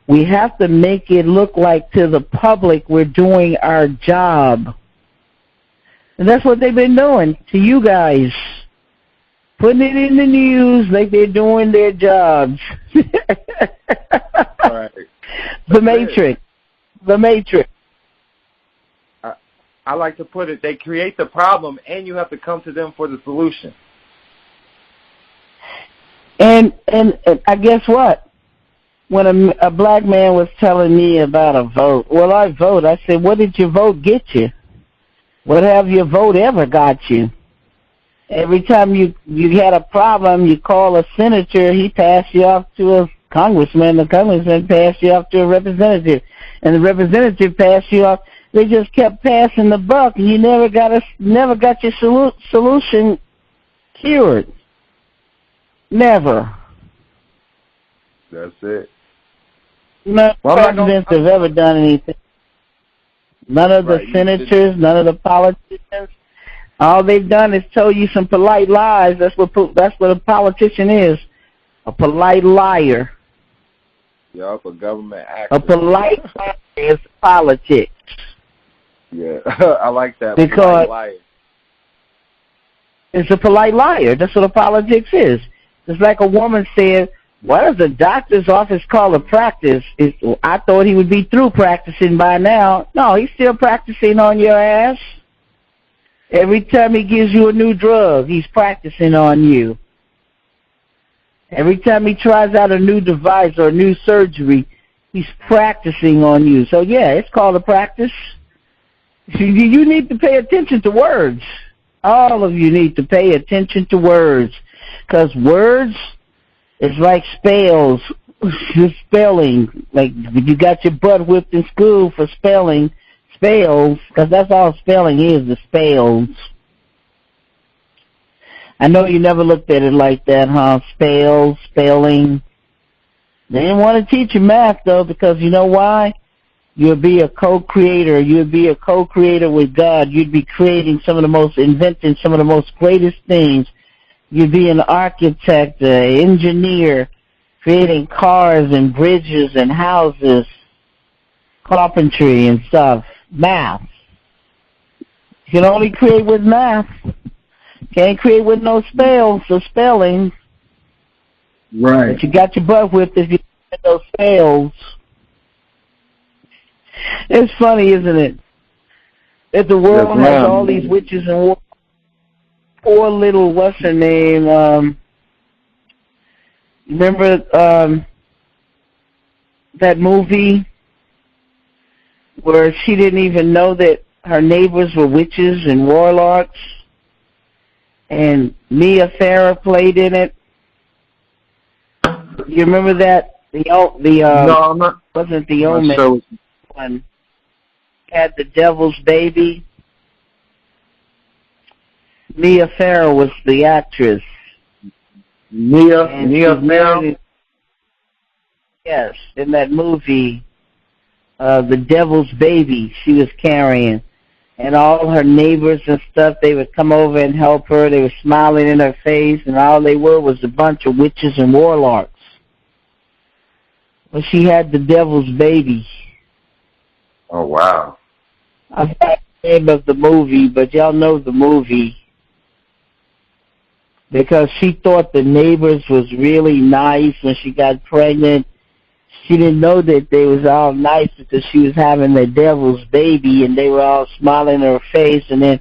we have to make it look like to the public we're doing our job. And that's what they've been doing to you guys. Putting it in the news like they're doing their jobs. Right. The Matrix. The Matrix. I like to put it, they create the problem, and you have to come to them for the solution. And I guess what? When a black man was telling me about a vote, well, I vote. I said, what did your vote get you? What have your vote ever got you? Every time you had a problem, you call a senator, he passed you off to a congressman, the congressman passed you off to a representative, and the representative passed you off. They just kept passing the buck, and you never got your solution cured. Never. That's it. None of the presidents have ever done anything. None of the senators, none of the politicians. All they've done is told you some polite lies. That's what a politician is, a polite liar. Yup, a government actor. A polite liar is politics. Yeah, I like that. Because polite liar. It's a polite liar. That's what a politics is. It's like a woman said, what does a doctor's office call a practice? I thought he would be through practicing by now. No, he's still practicing on your ass. Every time he gives you a new drug, he's practicing on you. Every time he tries out a new device or a new surgery, he's practicing on you. So, yeah, it's called a practice. You need to pay attention to words. All of you need to pay attention to words, because words is like spells, spelling. Like you got your butt whipped in school for spells, because that's all spelling is, the spells. I know you never looked at it like that, huh? Spelling. They didn't want to teach you math, though, because you know why? You'll be a co-creator. You'll be a co-creator with God. You'd be inventing some of the most greatest things. You'd be an architect, an engineer, creating cars and bridges and houses, carpentry and stuff. Math. You can only create with math. Can't create with no spells or spelling. Right. But you got your butt whipped if you get those spells. It's funny, isn't it? That the world has all these witches and poor little, what's her name? Remember that movie where she didn't even know that her neighbors were witches and warlocks? And Mia Farrow played in it. You remember that? No, I'm not. Wasn't the Omen one? Had the Devil's Baby. Mia Farrow was the actress. Mia Farrow. Yes, in that movie, The Devil's Baby, she was carrying. And all her neighbors and stuff, they would come over and help her. They were smiling in her face, and all they were was a bunch of witches and warlocks. Well, she had the devil's baby. Oh, wow. I forgot the name of the movie, but y'all know the movie. Because she thought the neighbors was really nice when she got pregnant. She didn't know that they was all nice because she was having the devil's baby, and they were all smiling in her face. And then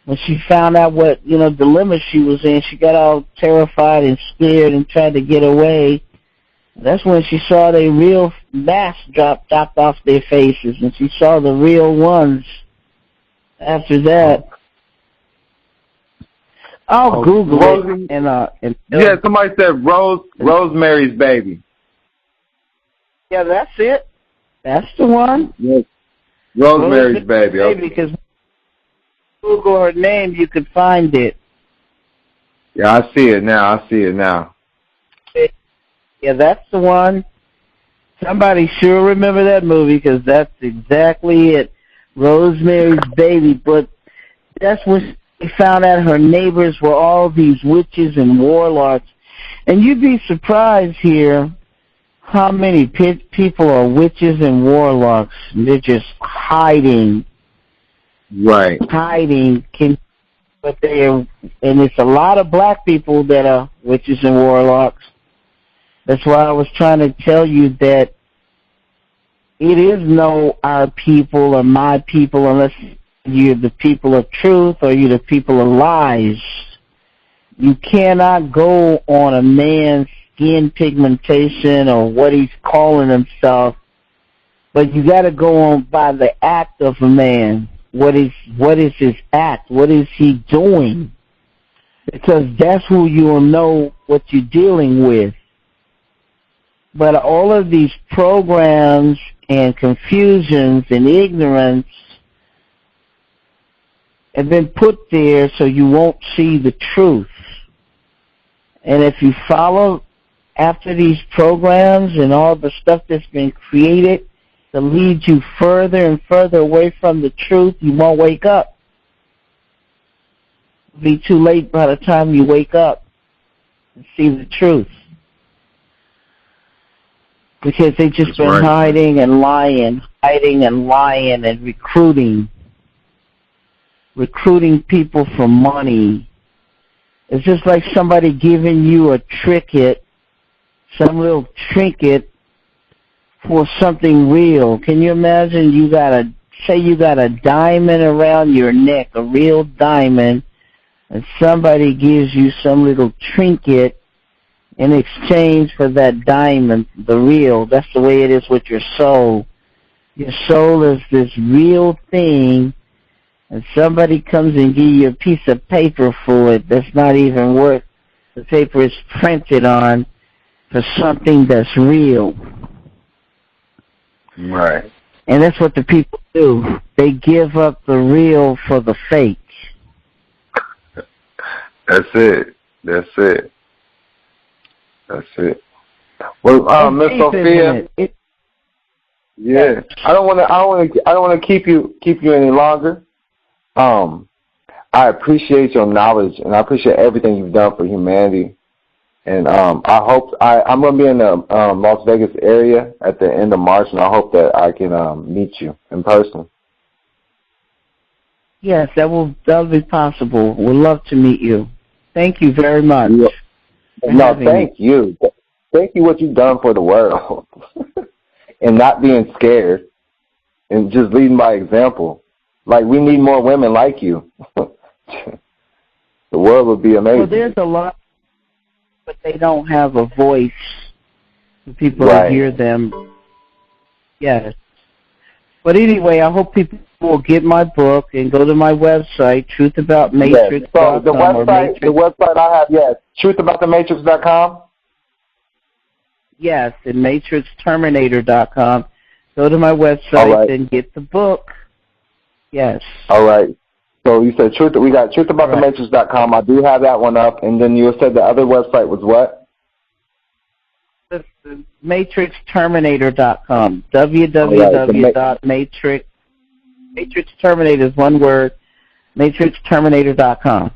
when she found out what, dilemma she was in, she got all terrified and scared and tried to get away. That's when she saw their real masks dropped off their faces, and she saw the real ones after that. I'll Google it. Yeah, somebody said Rosemary's Baby. Yeah, that's it. That's the one. Yes. Rosemary's Baby. Okay. Because Google her name, you could find it. Yeah, I see it now. Yeah, that's the one. Somebody sure remember that movie, because that's exactly it. Rosemary's Baby. But that's when she found out her neighbors were all these witches and warlocks. And you'd be surprised here how many people are witches and warlocks. They're just hiding. Right. Hiding. And it's a lot of black people that are witches and warlocks. That's why I was trying to tell you that it is no our people or my people unless you're the people of truth or you're the people of lies. You cannot go on a man's skin pigmentation or what he's calling himself, but you got to go on by the act of a man. What is his act? What is he doing? Because that's who you will know what you're dealing with. But all of these programs and confusions and ignorance have been put there so you won't see the truth. And if you follow after these programs and all the stuff that's been created to lead you further and further away from the truth, you won't wake up. It'll be too late by the time you wake up and see the truth. Because they've just been hiding and lying and recruiting people for money. It's just like somebody giving you a trinket, some little trinket for something real. Can you imagine you got a diamond around your neck, a real diamond, and somebody gives you some little trinket in exchange for that diamond, the real. That's the way it is with your soul. Your soul is this real thing, and somebody comes and give you a piece of paper for it that's not even worth the paper is printed on for something that's real. Right. And that's what the people do. They give up the real for the fake. That's it. That's it. That's it. Well, Miss Sophia. Yeah. I don't want to keep you any longer. I appreciate your knowledge, and I appreciate everything you've done for humanity. And I'm going to be in the Las Vegas area at the end of March, and I hope that I can meet you in person. Yes, that'll be possible. We'd love to meet you. Thank you very much. No, thank you. Thank you what you've done for the world, and not being scared, and just leading by example. Like, we need more women like you. The world would be amazing. Well, there's a lot, but they don't have a voice for people right. to hear them. Yes. But anyway, I hope people will get my book and go to my website, truthaboutmatrix.com. Yes. So the website I have, yes, truthaboutthematrix.com. Yes, and matrixterminator.com. Go to my website and get the book. Yes. All right. So you said we got truthaboutthematrix.com. I do have that one up. And then you said the other website was what? It's matrixterminator.com. www.matrix. Matrix Terminator is one word. matrixterminator.com.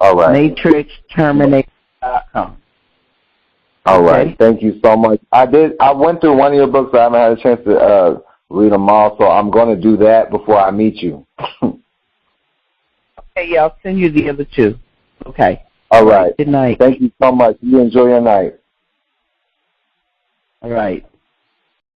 All right. matrixterminator.com. All right. Thank you so much. I went through one of your books. I haven't had a chance to read them all, so I'm going to do that before I meet you. Okay, yeah, I'll send you the other two. Okay. All right. Good night. Thank you so much. You enjoy your night. All right.